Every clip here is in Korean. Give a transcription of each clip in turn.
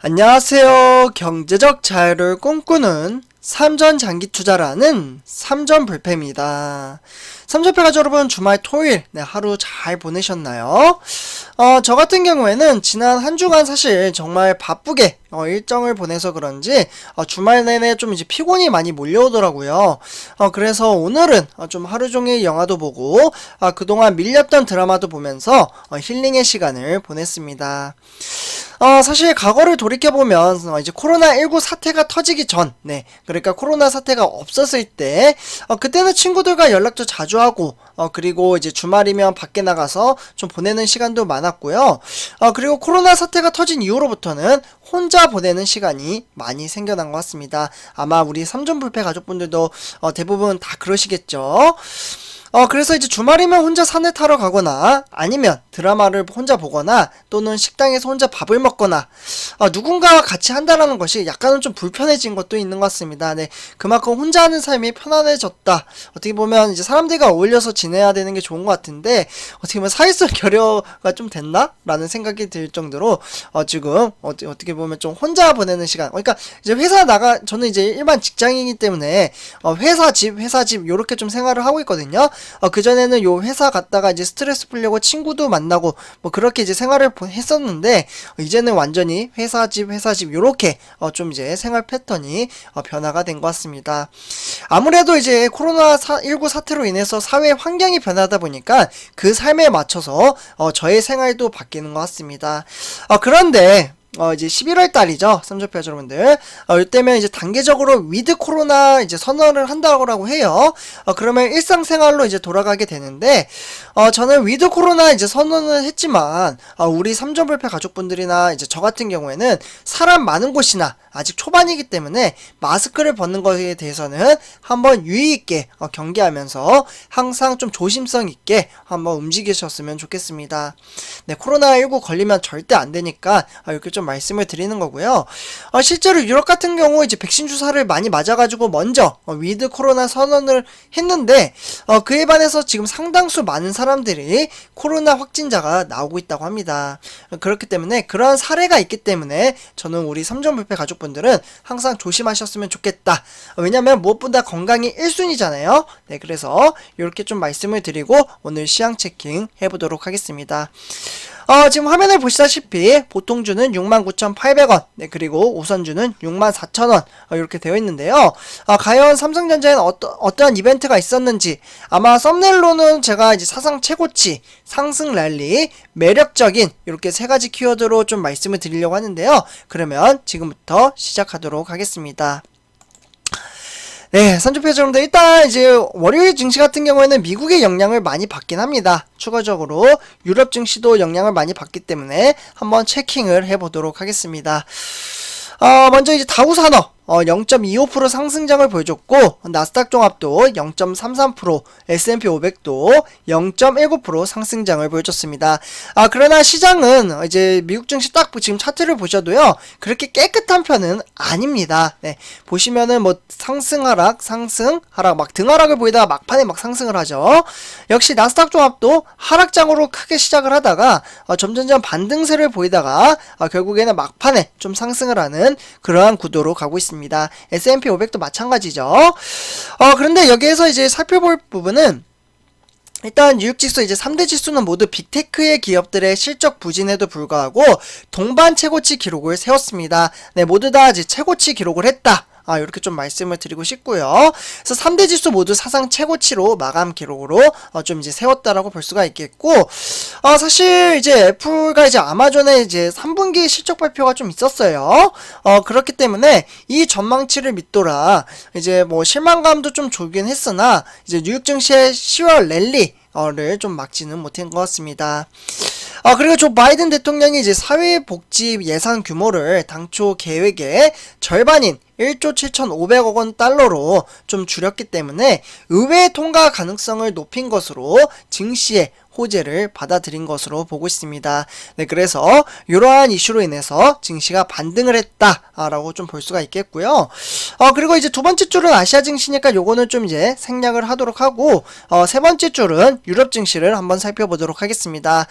안녕하세요. 경제적 자유를 꿈꾸는 삼전장기투자라는 삼전불패입니다. 삼전패가족 여러분, 주말 토요일 하루 잘 보내셨나요? 저 같은 경우에는 지난 한 주간 사실 정말 바쁘게 일정을 보내서 그런지 주말 내내 좀 이제 피곤이 많이 몰려오더라고요. 그래서 오늘은 좀 하루 종일 영화도 보고 그동안 밀렸던 드라마도 보면서 힐링의 시간을 보냈습니다. 사실 과거를 돌이켜보면 이제 코로나19 사태가 터지기 전, 그러니까 코로나 사태가 없었을 때 그때는 친구들과 연락도 자주 하고 그리고 이제 주말이면 밖에 나가서 좀 보내는 시간도 많았고요. 그리고 코로나 사태가 터진 이후로부터는 혼자 보내는 시간이 많이 생겨난 것 같습니다. 아마 우리 삼전불패 가족분들도 대부분 다 그러시겠죠. 그래서 이제 주말이면 혼자 산을 타러 가거나 아니면 드라마를 혼자 보거나 또는 식당에서 혼자 밥을 먹거나 누군가와 같이 한다라는 것이 약간은 좀 불편해진 것도 있는 것 같습니다. 그만큼 혼자 하는 삶이 편안해졌다. 어떻게 보면 이제 사람들과 어울려서 지내야 되는 게 좋은 것 같은데 어떻게 보면 사회성 결여가 좀 됐나? 라는 생각이 들 정도로 지금 어떻게 보면 좀 혼자 보내는 시간, 그러니까 이제 저는 이제 일반 직장인이기 때문에 회사 집 요렇게 좀 생활을 하고 있거든요. 그전에는 요 회사 갔다가 이제 스트레스 풀려고 친구도 만나고 뭐 그렇게 이제 생활을 했었는데 이제는 완전히 회사 집 요렇게 좀 이제 생활 패턴이 변화가 된 것 같습니다. 아무래도 이제 코로나19 사태로 인해서 사회 환경이 변하다 보니까 그 삶에 맞춰서 저의 생활도 바뀌는 것 같습니다. 그런데 이제 11월 달이죠. 삼전패 여러분들. 이때면 이제 단계적으로 위드 코로나 이제 선언을 한다고 해요. 그러면 일상생활로 이제 돌아가게 되는데, 저는 위드 코로나 이제 선언을 했지만, 우리 삼전불패 가족분들이나 이제 저 같은 경우에는 사람 많은 곳이나 아직 초반이기 때문에 마스크를 벗는 것에 대해서는 한번 유의 있게 경계하면서 항상 좀 조심성 있게 한번 움직이셨으면 좋겠습니다. 코로나19 걸리면 절대 안 되니까 이렇게 좀 말씀을 드리는 거고요. 실제로 유럽 같은 경우 이제 백신 주사를 많이 맞아가지고 먼저 위드 코로나 선언을 했는데 그에 반해서 지금 상당수 많은 사람들이 코로나 확진자가 나오고 있다고 합니다. 그렇기 때문에 그러한 사례가 있기 때문에 저는 우리 삼전불패 가족분들은 항상 조심하셨으면 좋겠다. 왜냐면 무엇보다 건강이 1순위잖아요. 그래서 이렇게 좀 말씀을 드리고 오늘 시황 체킹 해보도록 하겠습니다. 지금 화면을 보시다시피 보통주는 69,800원, 그리고 우선주는 64,000원 이렇게 되어 있는데요. 과연 삼성전자에는 어떠한 이벤트가 있었는지 아마 썸네일로는 제가 이제 사상 최고치, 상승 랠리, 매력적인 이렇게 세 가지 키워드로 좀 말씀을 드리려고 하는데요. 그러면 지금부터 시작하도록 하겠습니다. 삼전패 여러분들, 일단 이제 월요일 증시 같은 경우에는 미국의 영향을 많이 받긴 합니다. 추가적으로 유럽 증시도 영향을 많이 받기 때문에 한번 체킹을 해보도록 하겠습니다. 먼저 이제 다우산업 0.25% 상승장을 보여줬고, 나스닥 종합도 0.33%, S&P 500도 0.19% 상승장을 보여줬습니다. 그러나 시장은 이제 미국 증시 딱 지금 차트를 보셔도요, 그렇게 깨끗한 편은 아닙니다. 보시면은 뭐 상승 하락 막 등하락을 보이다가 막판에 막 상승을 하죠. 역시 나스닥 종합도 하락장으로 크게 시작을 하다가 점점점 반등세를 보이다가 결국에는 막판에 좀 상승을 하는 그러한 구도로 가고 있습니다. S&P 500도 마찬가지죠. 그런데 여기에서 이제 살펴볼 부분은 일단 뉴욕지수 이제 3대 지수는 모두 빅테크의 기업들의 실적 부진에도 불구하고 동반 최고치 기록을 세웠습니다. 모두 다 이제 최고치 기록을 했다. 이렇게 좀 말씀을 드리고 싶고요. 그래서 3대 지수 모두 사상 최고치로 마감 기록으로 좀 이제 세웠다라고 볼 수가 있겠고, 사실 이제 애플과 이제 아마존의 이제 3분기 실적 발표가 좀 있었어요. 그렇기 때문에 이 전망치를 믿더라. 이제 뭐 실망감도 좀 조긴 했으나 이제 뉴욕 증시의 10월 랠리를 좀 막지는 못한 것 같습니다. 그리고 조 바이든 대통령이 이제 사회복지 예산 규모를 당초 계획의 절반인 1조 7,500억 원 달러로 좀 줄였기 때문에 의회 통과 가능성을 높인 것으로 증시에 호재를 받아들인 것으로 보고 있습니다. 네, 그래서 이러한 이슈로 인해서 증시가 반등을 했다라고 좀 볼 수가 있겠고요. 그리고 이제 두 번째 줄은 아시아 증시니까 요거는 좀 이제 생략을 하도록 하고, 세 번째 줄은 유럽 증시를 한번 살펴보도록 하겠습니다.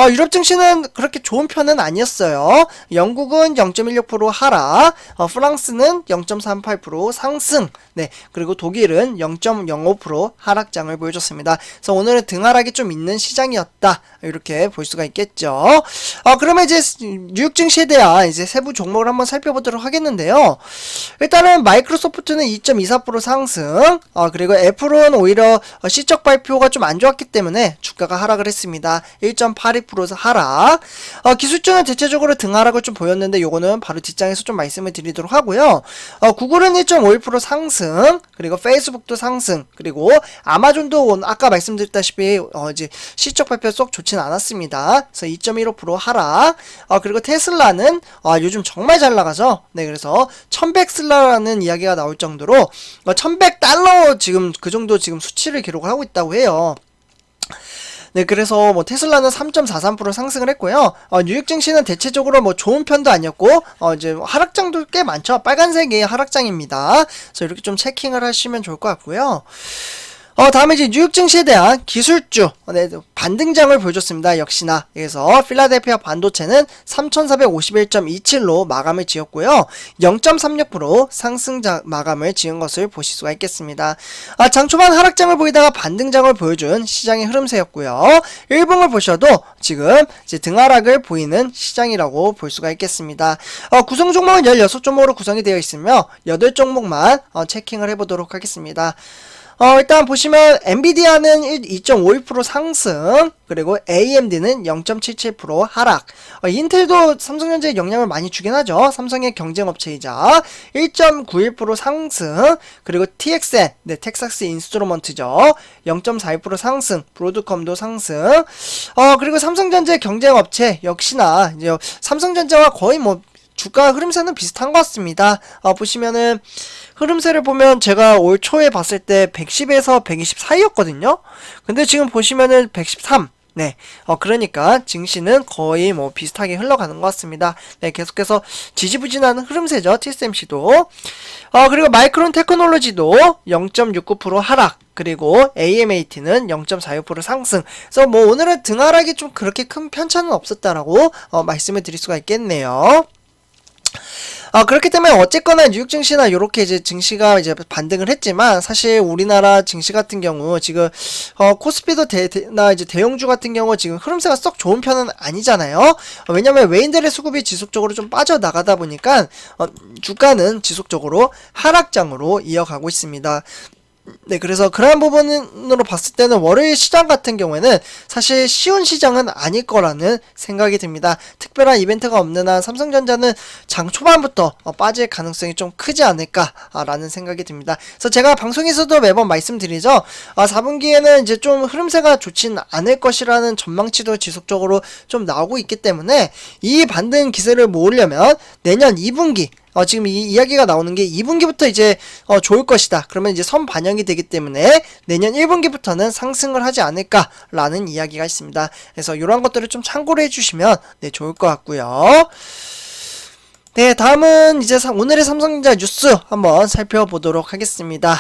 유럽 증시는 그렇게 좋은 편은 아니었어요. 영국은 0.16% 하락, 프랑스는 0.38% 상승, 네, 그리고 독일은 0.05% 하락장을 보여줬습니다. 그래서 오늘은 등하락이 좀 있는 시장이었다, 이렇게 볼 수가 있겠죠. 그러면 이제 뉴욕 증시에 대한 이제 세부 종목을 한번 살펴보도록 하겠는데요. 일단은 마이크로소프트는 2.24% 상승, 그리고 애플은 오히려 실적 발표가 좀 안 좋았기 때문에 주가가 하락을 했습니다. 1.82% 하락. 기술주는 대체적으로 등하락을 좀 보였는데 요거는 바로 뒷장에서 좀 말씀을 드리도록 하고요. 구글은 1.51% 상승, 그리고 페이스북도 상승, 그리고 아마존도 아까 말씀드렸다시피 이제 실적 발표 쏙 좋진 않았습니다. 그래서 2.15% 하락. 그리고 테슬라는 요즘 정말 잘 나가죠. 네, 그래서 1100슬라라는 이야기가 나올 정도로 1100달러 지금 그 정도 지금 수치를 기록을 하고 있다고 해요. 네, 그래서 뭐 테슬라는 3.43% 상승을 했고요. 뉴욕 증시는 대체적으로 뭐 좋은 편도 아니었고, 이제 하락장도 꽤 많죠. 빨간색이 하락장입니다. 그래서 이렇게 좀 체킹을 하시면 좋을 것 같고요. 다음에 이제 뉴욕 증시에 대한 기술주, 네, 반등장을 보여줬습니다. 역시나. 그래서 필라델피아 반도체는 3451.27로 마감을 지었고요. 0.36% 상승장 마감을 지은 것을 보실 수가 있겠습니다. 장 초반 하락장을 보이다가 반등장을 보여준 시장의 흐름세였고요. 일봉을 보셔도 지금 이제 등하락을 보이는 시장이라고 볼 수가 있겠습니다. 구성 종목은 16종목으로 구성이 되어 있으며 8종목만 체킹을 해보도록 하겠습니다. 일단 보시면 엔비디아는 2.52% 상승, 그리고 AMD는 0.77% 하락. 인텔도 삼성전자에 영향을 많이 주긴 하죠. 삼성의 경쟁업체이자 1.91% 상승, 그리고 TXN, 네, 텍사스 인스트루먼트죠. 0.42% 상승, 브로드컴도 상승. 그리고 삼성전자의 경쟁업체 역시나 이제 삼성전자와 거의 뭐 주가 흐름세는 비슷한 것 같습니다. 보시면은 흐름세를 보면 제가 올 초에 봤을 때 110에서 120 사이였거든요. 근데 지금 보시면은 113. 네, 그러니까 증시는 거의 뭐 비슷하게 흘러가는 것 같습니다. 네, 계속해서 지지부진한 흐름세죠. TSMC도. 그리고 마이크론 테크놀로지도 0.69% 하락. 그리고 AMAT는 0.46% 상승. 그래서 뭐 오늘은 등하락이 좀 그렇게 큰 편차는 없었다라고 말씀을 드릴 수가 있겠네요. 그렇기 때문에 어쨌거나 뉴욕 증시나 요렇게 이제 증시가 이제 반등을 했지만, 사실 우리나라 증시 같은 경우 지금 코스피도 나 이제 대형주 같은 경우 지금 흐름세가 썩 좋은 편은 아니잖아요. 왜냐면 외인들의 수급이 지속적으로 좀 빠져나가다 보니까 주가는 지속적으로 하락장으로 이어가고 있습니다. 네, 그래서 그러한 부분으로 봤을 때는 월요일 시장 같은 경우에는 사실 쉬운 시장은 아닐 거라는 생각이 듭니다. 특별한 이벤트가 없는 한 삼성전자는 장 초반부터 빠질 가능성이 좀 크지 않을까라는 생각이 듭니다. 그래서 제가 방송에서도 매번 말씀드리죠. 4분기에는 이제 좀 흐름세가 좋진 않을 것이라는 전망치도 지속적으로 좀 나오고 있기 때문에 이 반등 기세를 모으려면 내년 2분기, 지금 이 이야기가 나오는 게 2분기부터 이제 좋을 것이다. 그러면 이제 선 반영이 되기 때문에 내년 1분기부터는 상승을 하지 않을까라는 이야기가 있습니다. 그래서 이런 것들을 좀 참고를 해주시면 네, 좋을 것 같고요. 네, 다음은 이제 오늘의 삼성전자 뉴스 한번 살펴보도록 하겠습니다.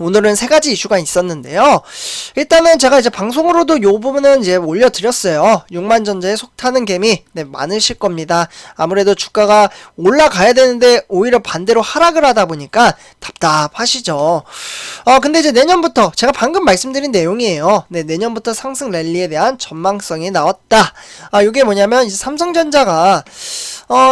오늘은 세 가지 이슈가 있었는데요. 일단은 제가 이제 방송으로도 요 부분은 이제 올려드렸어요. 6만전자에 속타는 개미, 네, 많으실 겁니다. 아무래도 주가가 올라가야 되는데 오히려 반대로 하락을 하다 보니까 답답하시죠. 근데 이제 내년부터 제가 방금 말씀드린 내용이에요. 네, 내년부터 상승 랠리에 대한 전망성이 나왔다. 요게 뭐냐면 이제 삼성전자가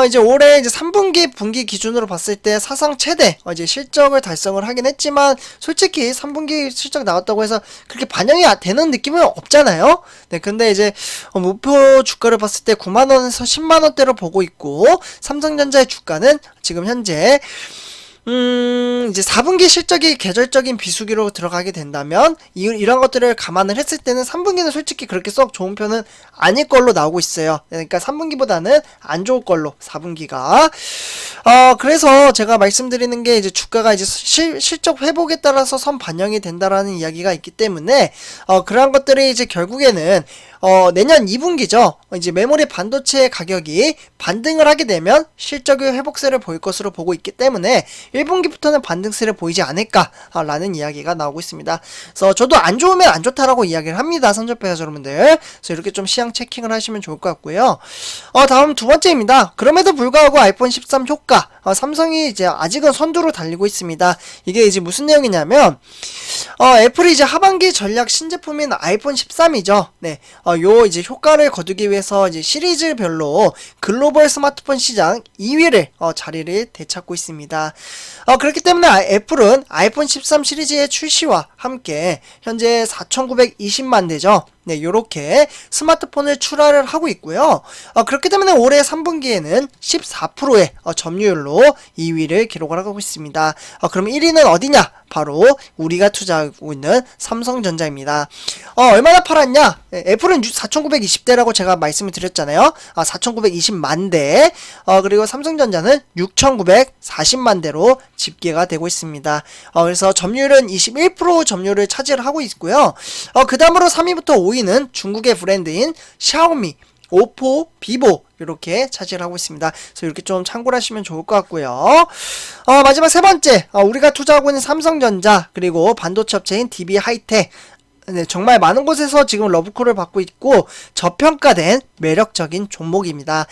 이제 올해 이제 3분기, 분기 기준으로 봤을 때 사상 최대 이제 실적을 달성을 하긴 했지만, 솔직히 3분기 실적 나왔다고 해서 그렇게 반영이 되는 느낌은 없잖아요. 네, 근데 이제 목표 주가를 봤을 때 9만원에서 10만원대로 보고 있고, 삼성전자의 주가는 지금 현재 이제 4분기 실적이 계절적인 비수기로 들어가게 된다면 이런 것들을 감안을 했을 때는 3분기는 솔직히 그렇게 썩 좋은 편은 아닐 걸로 나오고 있어요. 그러니까 3분기보다는 안 좋을 걸로 4분기가. 그래서 제가 말씀드리는 게 이제 주가가 이제 실적 회복에 따라서 선 반영이 된다라는 이야기가 있기 때문에 그러한 것들이 이제 결국에는 내년 2분기죠. 이제 메모리 반도체 가격이 반등을 하게 되면 실적의 회복세를 보일 것으로 보고 있기 때문에 1분기부터는 반등세를 보이지 않을까라는 이야기가 나오고 있습니다. 그래서 저도 안 좋으면 안 좋다라고 이야기를 합니다. 선접해서 여러분들. 그래서 이렇게 좀 시향 체킹을 하시면 좋을 것 같고요. 다음 두 번째입니다. 그럼에도 불구하고 아이폰 13 효과. 삼성이 이제 아직은 선두로 달리고 있습니다. 이게 이제 무슨 내용이냐면 애플이 이제 하반기 전략 신제품인 아이폰 13이죠. 네. 요 이제 효과를 거두기 위해서 이제 시리즈별로 글로벌 스마트폰 시장 2위를 자리를 되찾고 있습니다. 그렇기 때문에 애플은 아이폰 13 시리즈의 출시와 함께 현재 4,920만 대죠. 네, 요렇게 스마트폰을 출하를 하고 있고요. 그렇기 때문에 올해 3분기에는 14%의 점유율로 2위를 기록을 하고 있습니다. 그럼 1위는 어디냐? 바로 우리가 투자하고 있는 삼성전자입니다. 얼마나 팔았냐? 애플은 4,920대라고 제가 말씀을 드렸잖아요. 4,920만 대. 그리고 삼성전자는 6,940만 대로 집계가 되고 있습니다. 그래서 점유율은 21% 점유율을 차지하고 있고요. 그 다음으로 3위부터 5위는 중국의 브랜드인 샤오미, 오포, 비보 이렇게 차지를 하고 있습니다. 그래서 이렇게 좀 참고를 하시면 좋을 것 같고요. 마지막 세 번째, 우리가 투자하고 있는 삼성전자 그리고 반도체 업체인 DB 하이텍. 네, 정말 많은 곳에서 지금 러브콜을 받고 있고 저평가된 매력적인 종목입니다.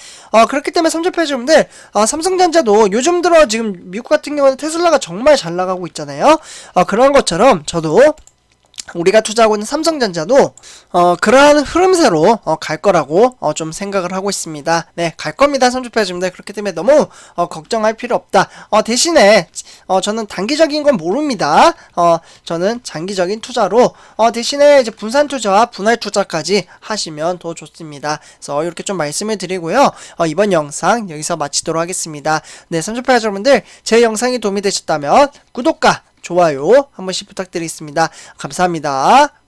그렇기 때문에 삼성패주분들 삼성전자도 요즘 들어 지금 미국 같은 경우는 테슬라가 정말 잘 나가고 있잖아요. 그런 것처럼 저도 우리가 투자하고 있는 삼성전자도 그러한 흐름새로 갈 거라고 좀 생각을 하고 있습니다. 네, 갈 겁니다. 삼성패주분들. 그렇기 때문에 너무 걱정할 필요 없다. 대신에 저는 단기적인 건 모릅니다. 저는 장기적인 투자로 대신에 이제 분산 투자와 분할 투자까지 하시면 더 좋습니다. 그래서 이렇게 좀 말씀을 드리고요. 이번 영상 여기서 마치도록 하겠습니다. 네, 삼성패주 여러분들, 제 영상이 도움이 되셨다면 구독과 좋아요 한 번씩 부탁드리겠습니다. 감사합니다.